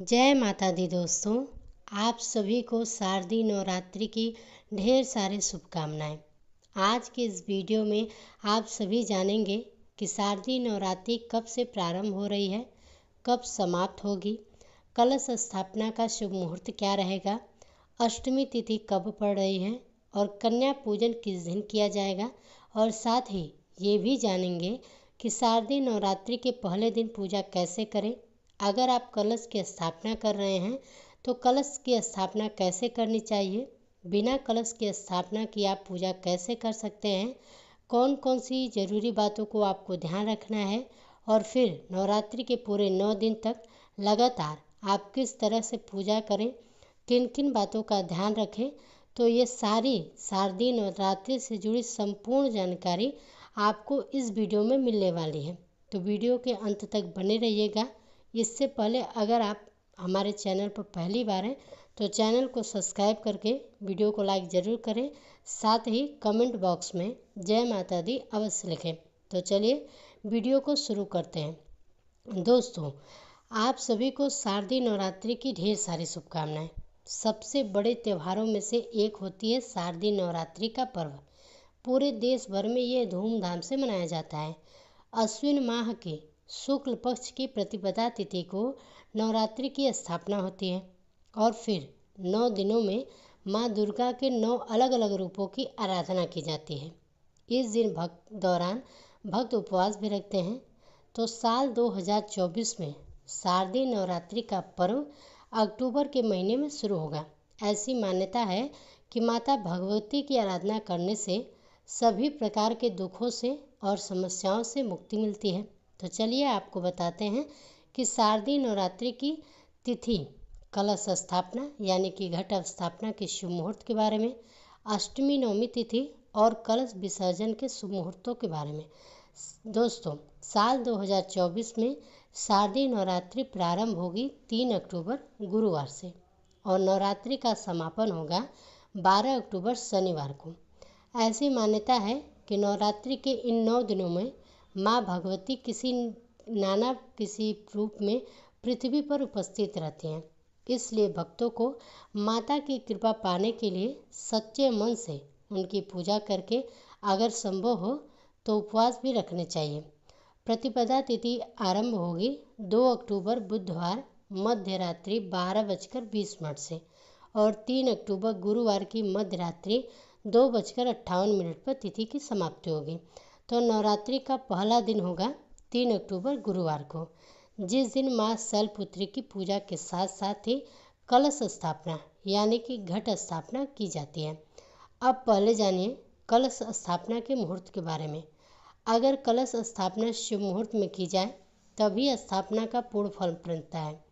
जय माता दी दोस्तों। आप सभी को शारदीय नवरात्रि की ढेर सारी शुभकामनाएं। आज के इस वीडियो में आप सभी जानेंगे कि शारदीय नवरात्रि कब से प्रारंभ हो रही है, कब समाप्त होगी, कलश स्थापना का शुभ मुहूर्त क्या रहेगा, अष्टमी तिथि कब पड़ रही है और कन्या पूजन किस दिन किया जाएगा। और साथ ही ये भी जानेंगे कि शारदीय नवरात्रि के पहले दिन पूजा कैसे करें। अगर आप कलश की स्थापना कर रहे हैं तो कलश की स्थापना कैसे करनी चाहिए, बिना कलश की स्थापना की आप पूजा कैसे कर सकते हैं, कौन कौन सी ज़रूरी बातों को आपको ध्यान रखना है और फिर नवरात्रि के पूरे 9 दिन तक लगातार आप किस तरह से पूजा करें, किन किन बातों का ध्यान रखें। तो ये सारी शारदीय नवरात्रि से जुड़ी संपूर्ण जानकारी आपको इस वीडियो में मिलने वाली है। तो वीडियो के अंत तक बने रहिएगा। इससे पहले अगर आप हमारे चैनल पर पहली बार हैं तो चैनल को सब्सक्राइब करके वीडियो को लाइक ज़रूर करें। साथ ही कमेंट बॉक्स में जय माता दी अवश्य लिखें। तो चलिए वीडियो को शुरू करते हैं। दोस्तों, आप सभी को शारदीय नवरात्रि की ढेर सारी शुभकामनाएं। सबसे बड़े त्योहारों में से एक होती है शारदीय नवरात्रि का पर्व। पूरे देश भर में ये धूमधाम से मनाया जाता है। अश्विन माह के शुक्ल पक्ष की प्रतिपदा तिथि को नवरात्रि की स्थापना होती है और फिर 9 दिनों में माँ दुर्गा के 9 अलग अलग रूपों की आराधना की जाती है। इस दिन भक्त उपवास भी रखते हैं। तो साल 2024 में शारदीय नवरात्रि का पर्व अक्टूबर के महीने में शुरू होगा। ऐसी मान्यता है कि माता भगवती की आराधना करने से सभी प्रकार के दुखों से और समस्याओं से मुक्ति मिलती है। तो चलिए आपको बताते हैं कि शारदीय नवरात्रि की तिथि, कलश स्थापना यानी कि घट स्थापना के शुभ मुहूर्त के बारे में, अष्टमी नवमी तिथि और कलश विसर्जन के शुभ मुहूर्तों के बारे में। दोस्तों, साल 2024 में शारदीय नवरात्रि प्रारंभ होगी 3 अक्टूबर गुरुवार से और नवरात्रि का समापन होगा 12 अक्टूबर शनिवार को। ऐसी मान्यता है कि नवरात्रि के इन 9 दिनों में माँ भगवती किसी रूप में पृथ्वी पर उपस्थित रहती हैं। इसलिए भक्तों को माता की कृपा पाने के लिए सच्चे मन से उनकी पूजा करके अगर संभव हो तो उपवास भी रखने चाहिए। प्रतिपदा तिथि आरंभ होगी 2 अक्टूबर बुधवार मध्य रात्रि 12:20 से और 3 अक्टूबर गुरुवार की मध्य रात्रि 2:58 पर तिथि की समाप्ति होगी। तो नवरात्रि का पहला दिन होगा 3 अक्टूबर गुरुवार को, जिस दिन माँ शैलपुत्री की पूजा के साथ साथ ही कलश स्थापना यानी कि घट स्थापना की जाती है। अब पहले जानिए कलश स्थापना के मुहूर्त के बारे में। अगर कलश स्थापना शुभ मुहूर्त में की जाए तभी स्थापना का पूर्ण फल मिलता है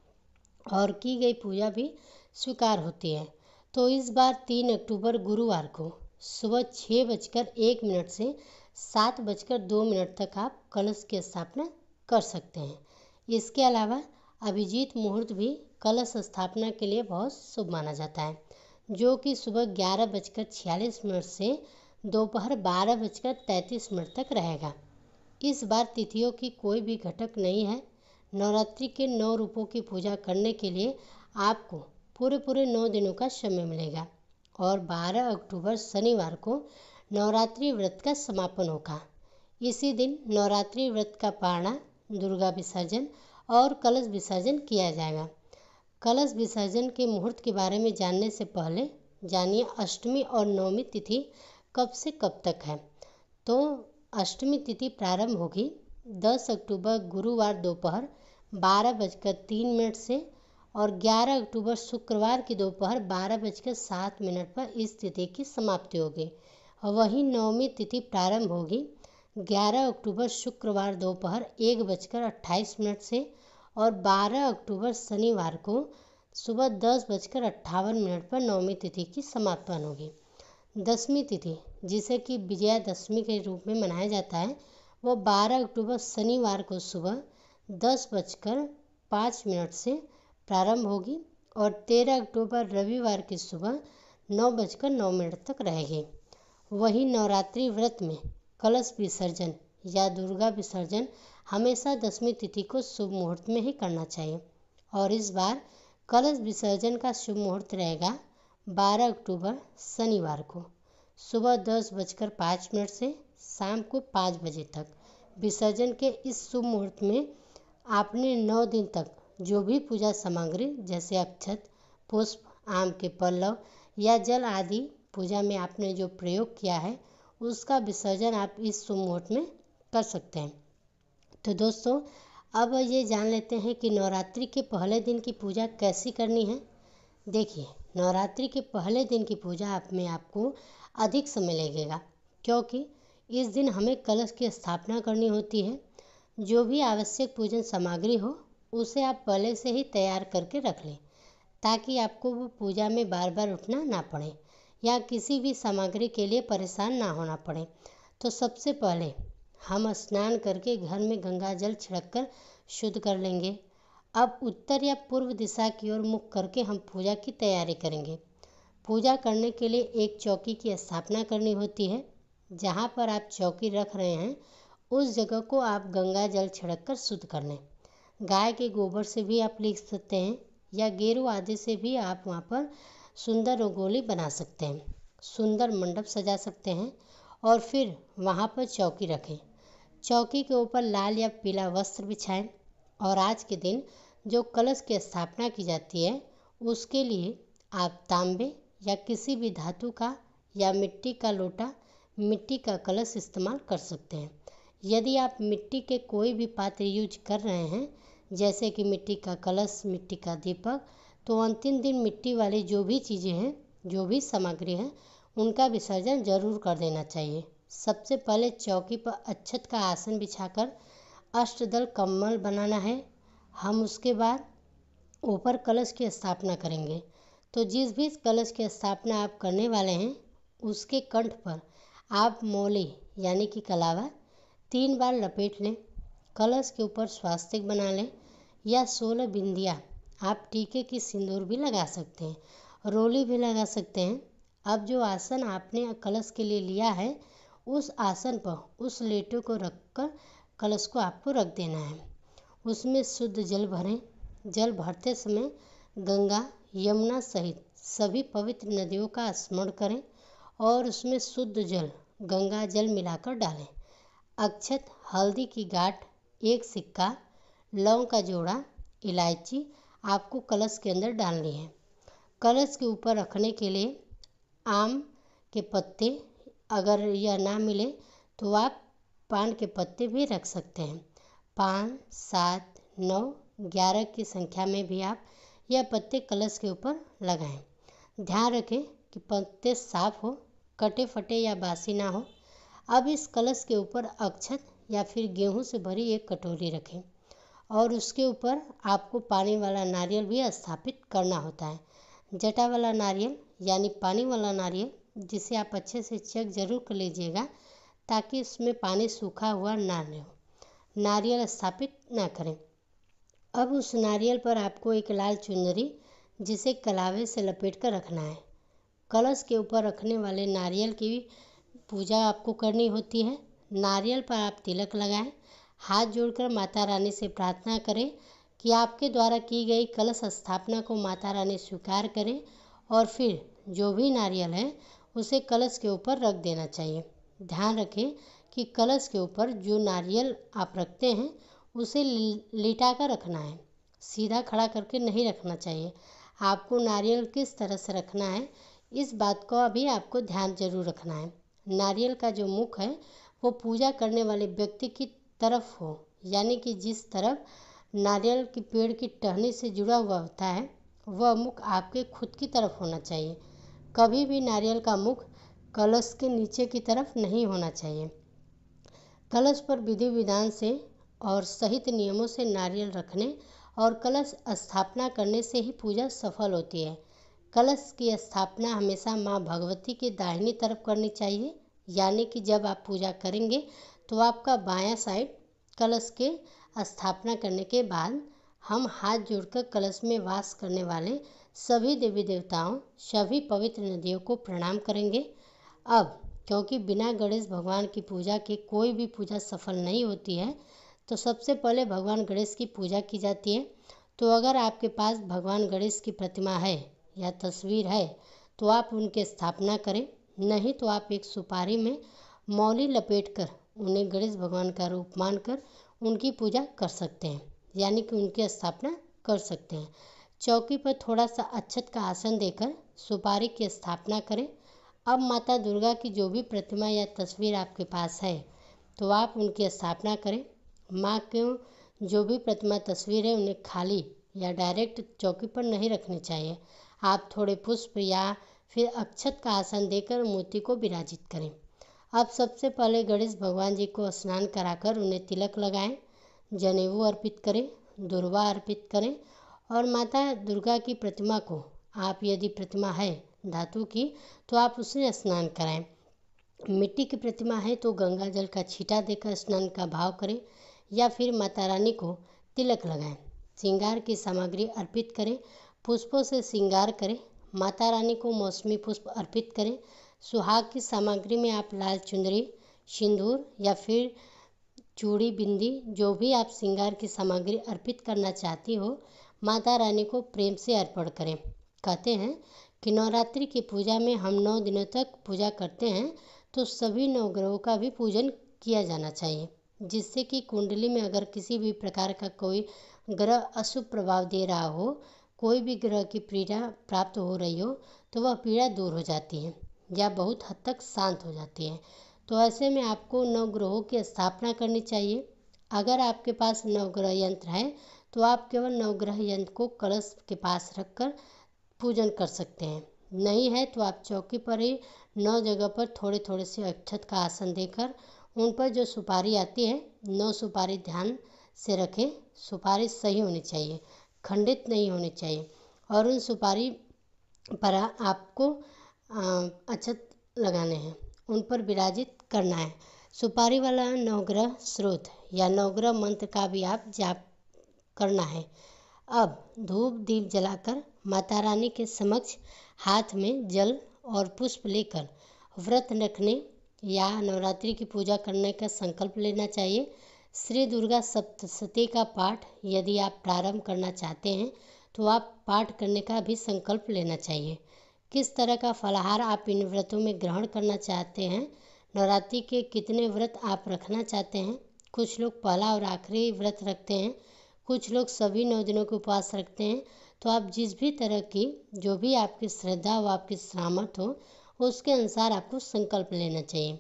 और की गई पूजा भी स्वीकार होती है। तो इस बार 3 अक्टूबर गुरुवार को सुबह 6:01 से 7:02 तक आप कलश की स्थापना कर सकते हैं। इसके अलावा अभिजीत मुहूर्त भी कलश स्थापना के लिए बहुत शुभ माना जाता है, जो कि सुबह 11:46 से दोपहर 12:33 तक रहेगा। इस बार तिथियों की कोई भी घटक नहीं है। नवरात्रि के 9 रूपों की पूजा करने के लिए आपको पूरे 9 दिनों का समय मिलेगा और 12 अक्टूबर शनिवार को नवरात्रि व्रत का समापन होगा। इसी दिन नवरात्रि व्रत का पारणा, दुर्गा विसर्जन और कलश विसर्जन किया जाएगा। कलश विसर्जन के मुहूर्त के बारे में जानने से पहले जानिए अष्टमी और नवमी तिथि कब से कब तक है। तो अष्टमी तिथि प्रारंभ होगी 10 अक्टूबर गुरुवार दोपहर 12:03 से और 11 अक्टूबर शुक्रवार की दोपहर 12:07 पर इस तिथि की समाप्ति होगी। वहीं नवमी तिथि प्रारंभ होगी 11 अक्टूबर शुक्रवार दोपहर 1:28 से और 12 अक्टूबर शनिवार को सुबह 10:58 पर नवमी तिथि की समापन होगी। दसवीं तिथि, जिसे कि विजयादशमी के रूप में मनाया जाता है, वो 12 अक्टूबर शनिवार को सुबह 10:05 से प्रारंभ होगी और 13 अक्टूबर रविवार की सुबह 9:09 तक रहेगी। वहीं नवरात्रि व्रत में कलश विसर्जन या दुर्गा विसर्जन हमेशा दसवीं तिथि को शुभ मुहूर्त में ही करना चाहिए और इस बार कलश विसर्जन का शुभ मुहूर्त रहेगा 12 अक्टूबर शनिवार को सुबह 10:05 से शाम को 5 बजे तक। विसर्जन के इस शुभ मुहूर्त में आपने 9 दिन तक जो भी पूजा सामग्री जैसे अक्षत, पुष्प, आम के पल्लव या जल आदि पूजा में आपने जो प्रयोग किया है उसका विसर्जन आप इस शुभ मुहूर्त में कर सकते हैं। तो दोस्तों, अब ये जान लेते हैं कि नवरात्रि के पहले दिन की पूजा कैसी करनी है। देखिए, नवरात्रि के पहले दिन की पूजा में आपको अधिक समय लगेगा, क्योंकि इस दिन हमें कलश की स्थापना करनी होती है। जो भी आवश्यक पूजन सामग्री हो उसे आप पहले से ही तैयार करके रख लें, ताकि आपको वो पूजा में बार बार उठना ना पड़े या किसी भी सामग्री के लिए परेशान ना होना पड़े। तो सबसे पहले हम स्नान करके घर में गंगा जल छिड़क कर शुद्ध कर लेंगे। अब उत्तर या पूर्व दिशा की ओर मुख करके हम पूजा की तैयारी करेंगे। पूजा करने के लिए एक चौकी की स्थापना करनी होती है। जहाँ पर आप चौकी रख रहे हैं उस जगह को आप गंगा जल छिड़क कर शुद्ध कर लें। गाय के गोबर से भी आप लिख सकते हैं या गेरू आदि से भी आप वहाँ पर सुंदर रंगोली बना सकते हैं, सुंदर मंडप सजा सकते हैं और फिर वहाँ पर चौकी रखें। चौकी के ऊपर लाल या पीला वस्त्र बिछाएं और आज के दिन जो कलश की स्थापना की जाती है उसके लिए आप तांबे या किसी भी धातु का या मिट्टी का लोटा, मिट्टी का कलश इस्तेमाल कर सकते हैं। यदि आप मिट्टी के कोई भी पात्र यूज कर रहे हैं, जैसे कि मिट्टी का कलश, मिट्टी का दीपक, तो अंतिम दिन मिट्टी वाली जो भी चीज़ें हैं, जो भी सामग्री है, उनका विसर्जन जरूर कर देना चाहिए। सबसे पहले चौकी पर अक्षत का आसन बिछाकर अष्टदल कमल बनाना है। हम उसके बाद ऊपर कलश की स्थापना करेंगे। तो जिस भी कलश की स्थापना आप करने वाले हैं उसके कंठ पर आप मौली यानी कि कलावा 3 बार लपेट लें। कलश के ऊपर स्वास्तिक बना लें या 16 बिंदिया आप टीके की सिंदूर भी लगा सकते हैं, रोली भी लगा सकते हैं। अब जो आसन आपने कलश के लिए लिया है उस आसन पर उस लेटो को रखकर कलश को आपको रख देना है। उसमें शुद्ध जल भरें। जल भरते समय गंगा, यमुना सहित सभी पवित्र नदियों का स्मरण करें और उसमें शुद्ध जल, गंगा जल मिलाकर डालें। अक्षत, हल्दी की गांठ, एक सिक्का, लौंग का जोड़ा, इलायची आपको कलश के अंदर डालनी है। कलश के ऊपर रखने के लिए आम के पत्ते, अगर यह ना मिले तो आप पान के पत्ते भी रख सकते हैं। 5, 7, 9, 11 की संख्या में भी आप यह पत्ते कलश के ऊपर लगाएं। ध्यान रखें कि पत्ते साफ हो, कटे फटे या बासी ना हो। अब इस कलश के ऊपर अक्षत या फिर गेहूं से भरी एक कटोरी रखें और उसके ऊपर आपको पानी वाला नारियल भी स्थापित करना होता है। जटा वाला नारियल यानी पानी वाला नारियल, जिसे आप अच्छे से चेक जरूर कर लीजिएगा ताकि इसमें पानी सूखा हुआ ना हो, नारियल स्थापित ना करें। अब उस नारियल पर आपको एक लाल चुनरी जिसे कलावे से लपेट कर रखना है। कलश के ऊपर रखने वाले नारियल की पूजा आपको करनी होती है। नारियल पर आप तिलक लगाएं, हाथ जोड़कर माता रानी से प्रार्थना करें कि आपके द्वारा की गई कलश स्थापना को माता रानी स्वीकार करें और फिर जो भी नारियल है उसे कलश के ऊपर रख देना चाहिए। ध्यान रखें कि कलश के ऊपर जो नारियल आप रखते हैं उसे लिटा कर रखना है, सीधा खड़ा करके नहीं रखना चाहिए। आपको नारियल किस तरह से रखना है इस बात को अभी आपको ध्यान जरूर रखना है। नारियल का जो मुख है वो पूजा करने वाले व्यक्ति की तरफ हो, यानी कि जिस तरफ नारियल के पेड़ की टहनी से जुड़ा हुआ होता है वह मुख आपके खुद की तरफ होना चाहिए। कभी भी नारियल का मुख कलश के नीचे की तरफ नहीं होना चाहिए। कलश पर विधि विधान से और सहित नियमों से नारियल रखने और कलश स्थापना करने से ही पूजा सफल होती है। कलश की स्थापना हमेशा माँ भगवती की दाहिनी तरफ करनी चाहिए, यानी कि जब आप पूजा करेंगे तो आपका बायां साइड कलश के स्थापना करने के बाद हम हाथ जोड़कर कलश में वास करने वाले सभी देवी देवताओं, सभी पवित्र नदियों को प्रणाम करेंगे। अब क्योंकि बिना गणेश भगवान की पूजा के कोई भी पूजा सफल नहीं होती है, तो सबसे पहले भगवान गणेश की पूजा की जाती है। तो अगर आपके पास भगवान गणेश की प्रतिमा है या तस्वीर है तो आप उनकी स्थापना करें, नहीं तो आप एक सुपारी में मौली लपेटकर उन्हें गणेश भगवान का रूप मानकर उनकी पूजा कर सकते हैं, यानी कि उनकी स्थापना कर सकते हैं। चौकी पर थोड़ा सा अक्षत का आसन देकर सुपारी की स्थापना करें। अब माता दुर्गा की जो भी प्रतिमा या तस्वीर आपके पास है तो आप उनकी स्थापना करें। माँ के जो भी प्रतिमा तस्वीर है उन्हें खाली या डायरेक्ट चौकी पर नहीं रखनी चाहिए। आप थोड़े पुष्प या फिर अक्षत का आसन देकर मूर्ति को विराजित करें। अब सबसे पहले गणेश भगवान जी को स्नान कराकर उन्हें तिलक लगाएं, जनेऊ अर्पित करें, दुर्वा अर्पित करें और माता दुर्गा की प्रतिमा को, आप यदि प्रतिमा है धातु की तो आप उसे स्नान कराएं। मिट्टी की प्रतिमा है तो गंगा जल का छींटा देकर स्नान का भाव करें या फिर माता रानी को तिलक लगाएं। श्रृंगार की सामग्री अर्पित करें, पुष्पों से श्रृंगार करें। माता रानी को मौसमी पुष्प अर्पित करें। सुहाग की सामग्री में आप लाल चुंदरी, सिंदूर या फिर चूड़ी, बिंदी, जो भी आप श्रृंगार की सामग्री अर्पित करना चाहती हो, माता रानी को प्रेम से अर्पण करें। कहते हैं कि नवरात्रि की पूजा में हम 9 दिनों तक पूजा करते हैं, तो सभी नवग्रहों का भी पूजन किया जाना चाहिए, जिससे कि कुंडली में अगर किसी भी प्रकार का कोई ग्रह अशुभ प्रभाव दे रहा हो, कोई भी ग्रह की पीड़ा प्राप्त हो रही हो, तो वह पीड़ा दूर हो जाती है या बहुत हद तक शांत हो जाती है। तो ऐसे में आपको नवग्रहों की स्थापना करनी चाहिए। अगर आपके पास नवग्रह यंत्र है तो आप केवल नवग्रह यंत्र को कलश के पास रखकर पूजन कर सकते हैं। नहीं है तो आप चौकी पर ही 9 जगह पर थोड़े थोड़े से अक्षत का आसन देकर उन पर जो सुपारी आती है 9 सुपारी ध्यान से रखें। सुपारी सही होनी चाहिए, खंडित नहीं होनी चाहिए और उन सुपारी पर आपको अक्षत लगाने हैं, उन पर विराजित करना है। सुपारी वाला नवग्रह स्रोत या नवग्रह मंत्र का भी आप जाप करना है। अब धूप दीप जलाकर माता रानी के समक्ष हाथ में जल और पुष्प लेकर व्रत रखने या नवरात्रि की पूजा करने का संकल्प लेना चाहिए। श्री दुर्गा सप्तशती का पाठ यदि आप प्रारंभ करना चाहते हैं तो आप पाठ करने का भी संकल्प लेना चाहिए। किस तरह का फलाहार आप इन व्रतों में ग्रहण करना चाहते हैं, नवरात्रि के कितने व्रत आप रखना चाहते हैं। कुछ लोग पहला और आखिरी व्रत रखते हैं, कुछ लोग सभी 9 दिनों के उपवास रखते हैं। तो आप जिस भी तरह की जो भी आपकी श्रद्धा हो, आपकी सामर्थ्य हो, उसके अनुसार आपको संकल्प लेना चाहिए।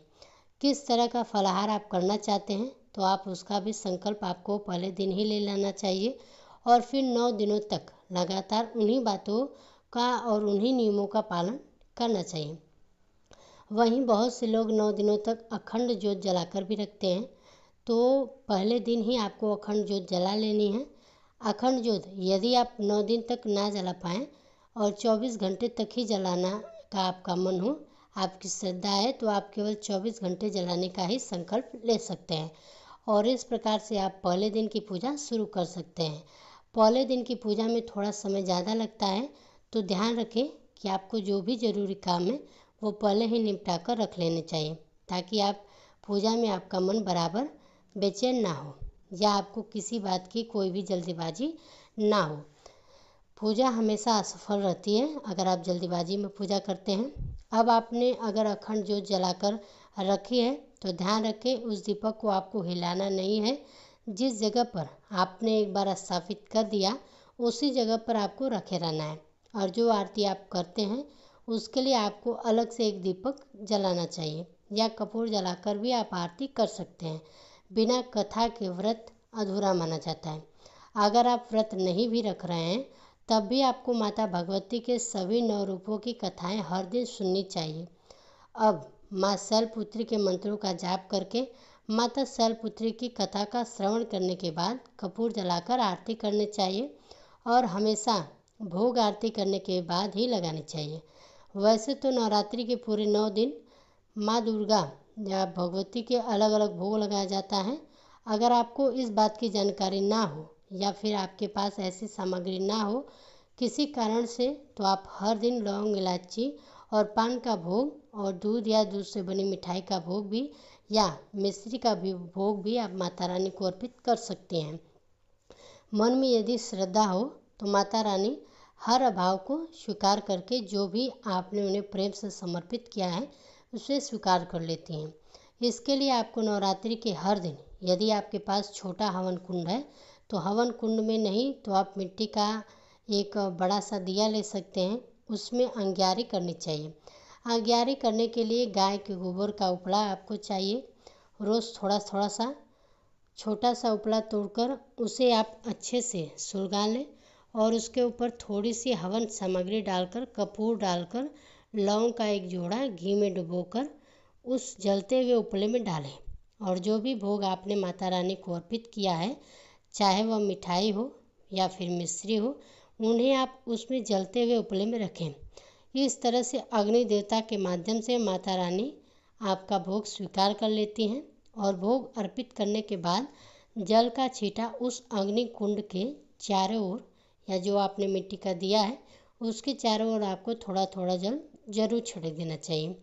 किस तरह का फलाहार आप करना चाहते हैं तो आप उसका भी संकल्प आपको पहले दिन ही ले लेना चाहिए और फिर 9 दिनों तक लगातार उन्हीं बातों का और उन्हीं नियमों का पालन करना चाहिए। वहीं बहुत से लोग 9 दिनों तक अखंड ज्योत जलाकर भी रखते हैं, तो पहले दिन ही आपको अखंड ज्योत जला लेनी है। अखंड ज्योत यदि आप 9 दिन तक ना जला पाएँ और 24 घंटे तक ही जलाना का आपका मन हो, आपकी श्रद्धा है, तो आप केवल 24 घंटे जलाने का ही संकल्प ले सकते हैं और इस प्रकार से आप पहले दिन की पूजा शुरू कर सकते हैं। पहले दिन की पूजा में थोड़ा समय ज़्यादा लगता है, तो ध्यान रखें कि आपको जो भी ज़रूरी काम है वो पहले ही निपटा कर रख लेने चाहिए, ताकि आप पूजा में आपका मन बराबर बेचैन ना हो या आपको किसी बात की कोई भी जल्दीबाजी ना हो। पूजा हमेशा असफल रहती है अगर आप जल्दीबाजी में पूजा करते हैं। अब आपने अगर अखंड ज्योत जलाकर रखी है तो ध्यान रखें उस दीपक को आपको हिलाना नहीं है। जिस जगह पर आपने एक बार स्थापित कर दिया उसी जगह पर आपको रखे रहना है और जो आरती आप करते हैं उसके लिए आपको अलग से एक दीपक जलाना चाहिए या कपूर जलाकर भी आप आरती कर सकते हैं। बिना कथा के व्रत अधूरा माना जाता है। अगर आप व्रत नहीं भी रख रहे हैं तब भी आपको माता भगवती के सभी 9 रूपों की कथाएं हर दिन सुननी चाहिए। अब माँ शैलपुत्री के मंत्रों का जाप करके माता शैलपुत्री की कथा का श्रवण करने के बाद कपूर जलाकर आरती करनी चाहिए और हमेशा भोग आरती करने के बाद ही लगानी चाहिए। वैसे तो नवरात्रि के पूरे 9 दिन माँ दुर्गा या भगवती के अलग अलग भोग लगाया जाता है। अगर आपको इस बात की जानकारी ना हो या फिर आपके पास ऐसी सामग्री ना हो किसी कारण से, तो आप हर दिन लौंग, इलायची और पान का भोग और दूध या दूध से बनी मिठाई का भोग भी या मिश्री का भी भोग भी आप माता रानी को अर्पित कर सकते हैं। मन में यदि श्रद्धा हो तो माता रानी हर अभाव को स्वीकार करके जो भी आपने उन्हें प्रेम से समर्पित किया है उसे स्वीकार कर लेती हैं। इसके लिए आपको नवरात्रि के हर दिन, यदि आपके पास छोटा हवन कुंड है तो हवन कुंड में नहीं तो आप मिट्टी का एक बड़ा सा दिया ले सकते हैं, उसमें अंग्यारी करनी चाहिए। अंग्यारी करने के लिए गाय के गोबर का उपला आपको चाहिए। रोज़ थोड़ा थोड़ा सा छोटा सा उपला तोड़कर उसे आप अच्छे से सुलगा लें और उसके ऊपर थोड़ी सी हवन सामग्री डालकर, कपूर डालकर, लौंग का एक जोड़ा घी में डुबोकर उस जलते हुए उपले में डालें। और जो भी भोग आपने माता रानी को अर्पित किया है, चाहे वह मिठाई हो या फिर मिश्री हो, उन्हें आप उसमें जलते हुए उपले में रखें। इस तरह से अग्नि देवता के माध्यम से माता रानी आपका भोग स्वीकार कर लेती हैं और भोग अर्पित करने के बाद जल का छींटा उस अग्नि कुंड के चारों ओर, या जो आपने मिट्टी का दिया है उसके चारों ओर आपको थोड़ा थोड़ा जल जरूर छिड़क देना चाहिए।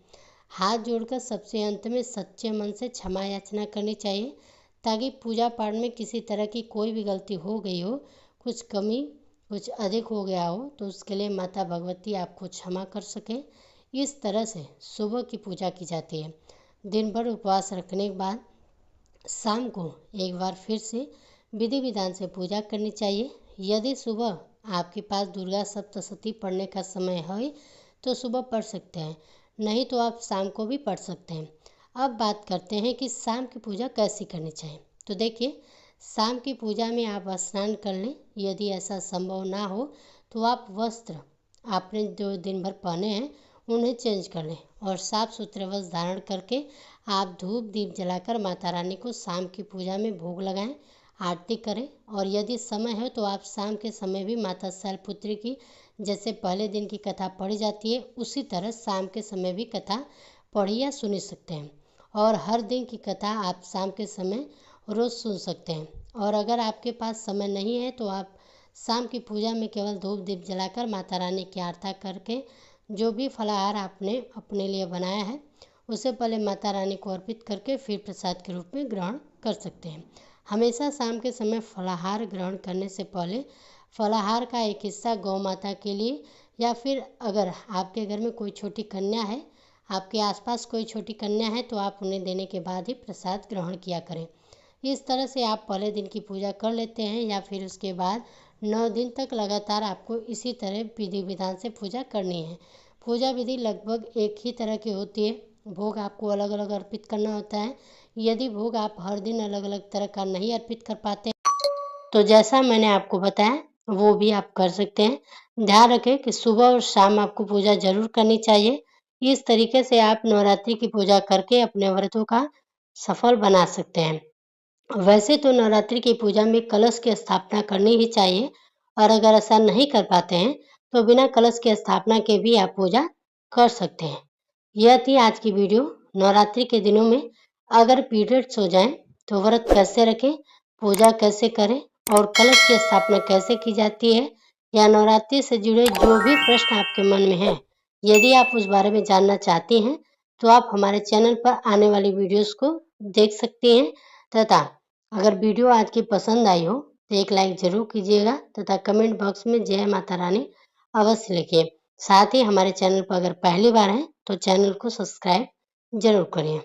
हाथ जोड़कर सबसे अंत में सच्चे मन से क्षमा याचना करनी चाहिए, ताकि पूजा पाठ में किसी तरह की कोई भी गलती हो गई हो, कुछ कमी, कुछ अधिक हो गया हो, तो उसके लिए माता भगवती आपको क्षमा कर सके। इस तरह से सुबह की पूजा की जाती है। दिन भर उपवास रखने के बाद शाम को एक बार फिर से विधि विधान से पूजा करनी चाहिए। यदि सुबह आपके पास दुर्गा सप्तशती पढ़ने का समय है तो सुबह पढ़ सकते हैं, नहीं तो आप शाम को भी पढ़ सकते हैं। अब बात करते हैं कि शाम की पूजा कैसे करनी चाहिए। तो देखिए, शाम की पूजा में आप स्नान कर लें। यदि ऐसा संभव ना हो तो आप वस्त्र आपने जो दिन भर पहने हैं उन्हें चेंज कर लें और साफ सुथरे वस्त्र धारण करके आप धूप दीप जलाकर माता रानी को शाम की पूजा में भोग लगाएं, आरती करें। और यदि समय है तो आप शाम के समय भी माता शैलपुत्री की जैसे पहले दिन की कथा पढ़ी जाती है, उसी तरह शाम के समय भी कथा पढ़ी या सुनी सकते हैं। और हर दिन की कथा आप शाम के समय रोज़ सुन सकते हैं। और अगर आपके पास समय नहीं है तो आप शाम की पूजा में केवल धूप दीप जलाकर माता रानी की आरती करके जो भी फलाहार आपने अपने लिए बनाया है उसे पहले माता रानी को अर्पित करके फिर प्रसाद के रूप में ग्रहण कर सकते हैं। हमेशा शाम के समय फलाहार ग्रहण करने से पहले फलाहार का एक हिस्सा गौ माता के लिए, या फिर अगर आपके घर में कोई छोटी कन्या है, आपके आसपास कोई छोटी कन्या है, तो आप उन्हें देने के बाद ही प्रसाद ग्रहण किया करें। इस तरह से आप पहले दिन की पूजा कर लेते हैं या फिर उसके बाद 9 दिन तक लगातार आपको इसी तरह विधि विधान से पूजा करनी है। पूजा विधि लगभग एक ही तरह की होती है। भोग आपको अलग अलग अर्पित करना होता है। यदि भोग आप हर दिन अलग अलग तरह का नहीं अर्पित कर पाते तो जैसा मैंने आपको बताया वो भी आप कर सकते हैं। ध्यान रखें कि सुबह और शाम आपको पूजा जरूर करनी चाहिए। इस तरीके से आप नवरात्रि की पूजा करके अपने व्रतों का सफल बना सकते हैं। वैसे तो नवरात्रि की पूजा में कलश की स्थापना करनी ही चाहिए, और अगर ऐसा नहीं कर पाते हैं तो बिना कलश की स्थापना के भी आप पूजा कर सकते हैं। यह थी आज की वीडियो। नवरात्रि के दिनों में अगर पीरियड्स हो जाएं तो व्रत कैसे रखें, पूजा कैसे करें और कलश की स्थापना कैसे की जाती है, या नवरात्रि से जुड़े जो भी प्रश्न आपके मन में हैं, यदि आप उस बारे में जानना चाहती हैं तो आप हमारे चैनल पर आने वाली वीडियोस को देख सकती हैं। तथा अगर वीडियो आज की पसंद आई हो तो एक लाइक जरूर कीजिएगा तथा कमेंट बॉक्स में जय माता रानी अवश्य लिखिए। साथ ही हमारे चैनल पर अगर पहली बार हैं तो चैनल को सब्सक्राइब जरूर करें।